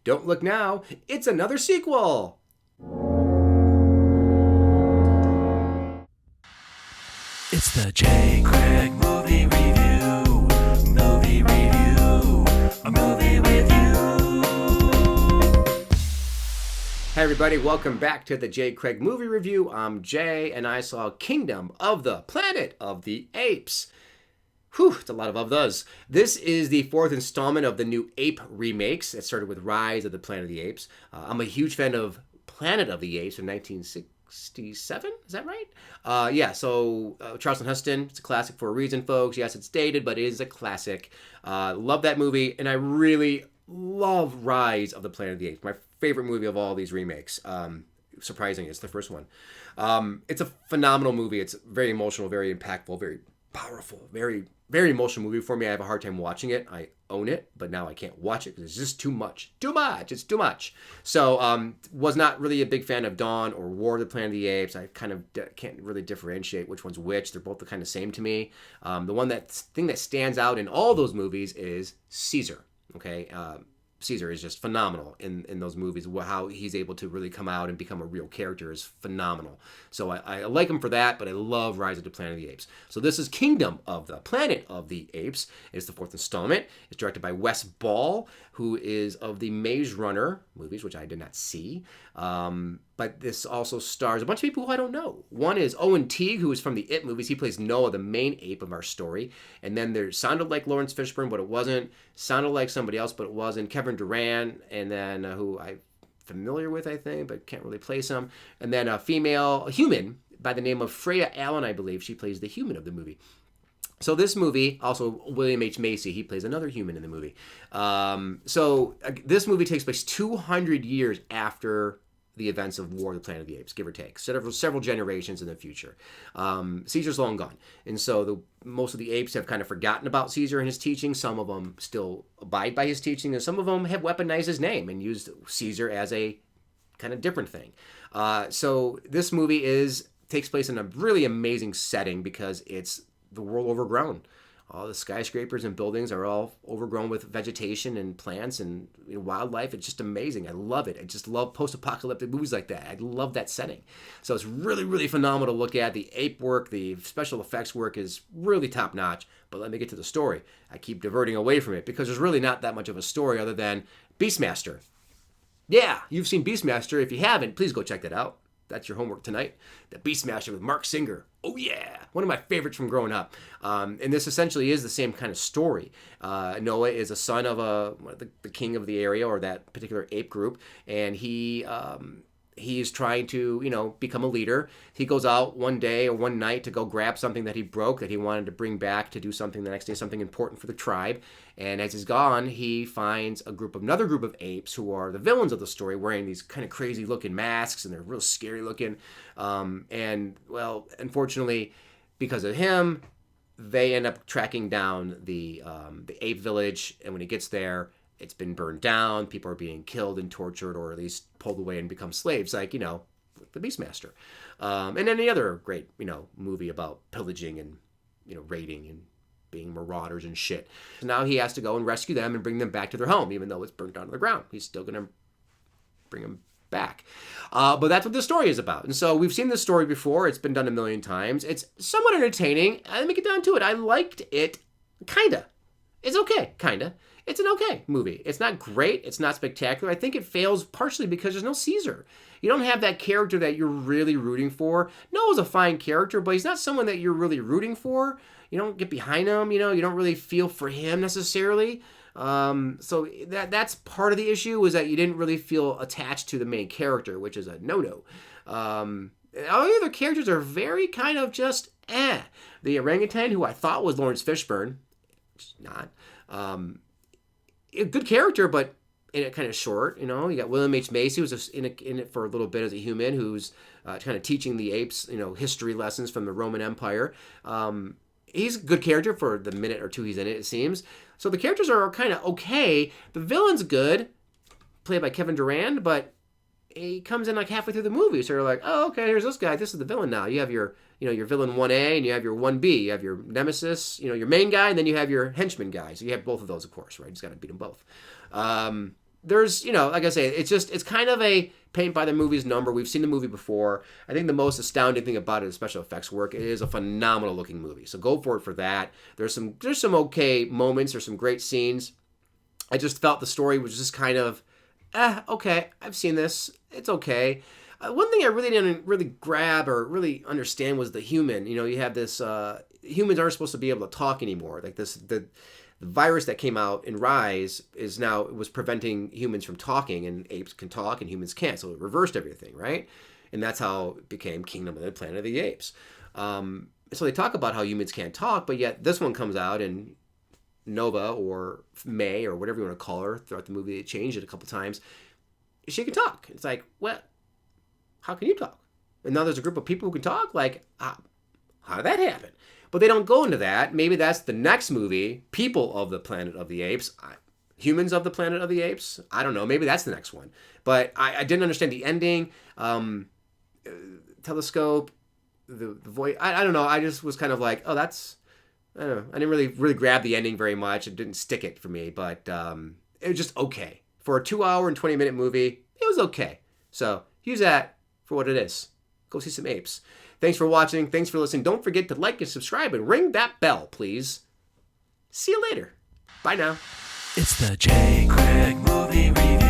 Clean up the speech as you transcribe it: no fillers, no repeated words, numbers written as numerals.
Don't look now, it's another sequel! It's the J. Craig Movie Review. Movie Review. A movie with you. Hey everybody, welcome back to the J. Craig Movie Review. I'm Jay, and I saw Kingdom of the Planet of the Apes. Whew, it's a lot of those. This is the fourth installment of the new Ape remakes. It started with Rise of the Planet of the Apes. I'm a huge fan of Planet of the Apes from 1967, is that right? So Charlton Heston, it's a classic for a reason, folks. Yes, it's dated, but it is a classic. Love that movie, and I really love Rise of the Planet of the Apes. My favorite movie of all these remakes. Surprising, it's the first one. It's a phenomenal movie. It's very emotional, very impactful, very powerful, very emotional movie for me. I have a hard time watching it. I own it, but now I can't watch it because it's just too much. It's too much. So was not really a big fan of Dawn or War of the Planet of the Apes. I kind of can't really differentiate which one's which. They're both the kind of same to me. The thing that stands out in all those movies is Caesar. Okay, Caesar is just phenomenal in those movies. How he's able to really come out and become a real character is phenomenal. So I like him for that, but I love Rise of the Planet of the Apes. So this is Kingdom of the Planet of the Apes. It's the fourth installment. It's directed by Wes Ball, who is of the Maze Runner movies, which I did not see. But this also stars a bunch of people who I don't know. One is Owen Teague, who is from the It movies. He plays Noah, the main ape of our story. And then there sounded like Lawrence Fishburne, but it wasn't. Sounded like somebody else, but it wasn't. Kevin Durant, and then who I'm familiar with, I think, but can't really place him. And then a human by the name of Freya Allen, I believe. She plays the human of the movie. So this movie, also William H. Macy, he plays another human in the movie. This movie takes place 200 years after the events of War of the Planet of the Apes, give or take, several generations in the future. Caesar's long gone, and so most of the apes have kind of forgotten about Caesar and his teaching. Some of them still abide by his teaching, and some of them have weaponized his name and used Caesar as a kind of different thing. So this movie takes place in a really amazing setting because it's the world overgrown. All the skyscrapers and buildings are all overgrown with vegetation and plants and wildlife. It's just amazing. I love it. I just love post-apocalyptic movies like that. I love that setting. So it's really, really phenomenal to look at. The ape work, the special effects work is really top-notch. But let me get to the story. I keep diverting away from it because there's really not that much of a story other than Beastmaster. Yeah, you've seen Beastmaster. If you haven't, please go check that out. That's your homework tonight. The Beastmaster with Mark Singer. Oh yeah, one of my favorites from growing up. And this essentially is the same kind of story. Noah is a son of the king of the area or that particular ape group, and he is trying to become a leader. He goes out one day or one night to go grab something that he broke that he wanted to bring back to do something the next day, something important for the tribe. And as he's gone, he finds another group of apes who are the villains of the story, wearing these kind of crazy looking masks, and they're real scary looking. Unfortunately, because of him, they end up tracking down the ape village. And when he gets there, it's been burned down. People are being killed and tortured, or at least pulled away and become slaves, like the Beastmaster. And any other great movie about pillaging and raiding and being marauders and shit. So now he has to go and rescue them and bring them back to their home, even though it's burnt down to the ground. He's still going to bring them back. But that's what this story is about. And so we've seen this story before. It's been done a million times. It's somewhat entertaining. Let me get down to it. I liked it. Kinda. It's okay. Kinda. It's an okay movie. It's not great. It's not spectacular. I think it fails partially because there's no Caesar. You don't have that character that you're really rooting for. Noah's a fine character, but he's not someone that you're really rooting for. You don't get behind him. You don't really feel for him necessarily. So that's part of the issue, was that you didn't really feel attached to the main character, which is a no-no. All the other characters are very kind of just The orangutan, who I thought was Lawrence Fishburne, which is not. A good character, but in it kind of short. You got William H. Macy, who's in it for a little bit as a human, who's kind of teaching the apes, history lessons from the Roman Empire. He's a good character for the minute or two he's in it seems. So the characters are kind of okay. The villain's good, played by Kevin Durant, but he comes in like halfway through the movie. So you're like, oh, okay, here's this guy. This is the villain now. You have your villain 1A and you have your 1B. You have your nemesis, your main guy, and then you have your henchman guy. So you have both of those, of course, right? You just got to beat them both. there's, like I say, it's kind of a paint by the movie's number. We've seen the movie before. I think the most astounding thing about it is special effects work. It is a phenomenal looking movie. So go for it for that. There's some okay moments. There's some great scenes. I just felt the story was just kind of, okay, I've seen this. It's okay. One thing I really didn't really grab or really understand was the human. You have this, humans aren't supposed to be able to talk anymore. Like the virus that came out in Rise was preventing humans from talking, and apes can talk and humans can't. So it reversed everything, right? And that's how it became Kingdom of the Planet of the Apes. So they talk about how humans can't talk, but yet this one comes out and Nova or May or whatever you want to call her throughout the movie, they changed it a couple times. She can talk. It's like, well, how can you talk? And now there's a group of people who can talk? Like, how did that happen? But they don't go into that. Maybe that's the next movie, People of the Planet of the Apes. Humans of the Planet of the Apes? I don't know. Maybe that's the next one. But I didn't understand the ending. Telescope, the voice. I don't know. I just was kind of like, oh, that's... I don't know. I didn't really grab the ending very much. It didn't stick it for me. But it was just okay. For a 2-hour and 20-minute movie, it was okay. So use that for what it is. Go see some apes. Thanks for watching. Thanks for listening. Don't forget to like and subscribe and ring that bell, please. See you later. Bye now. It's the J. Craig Movie Review.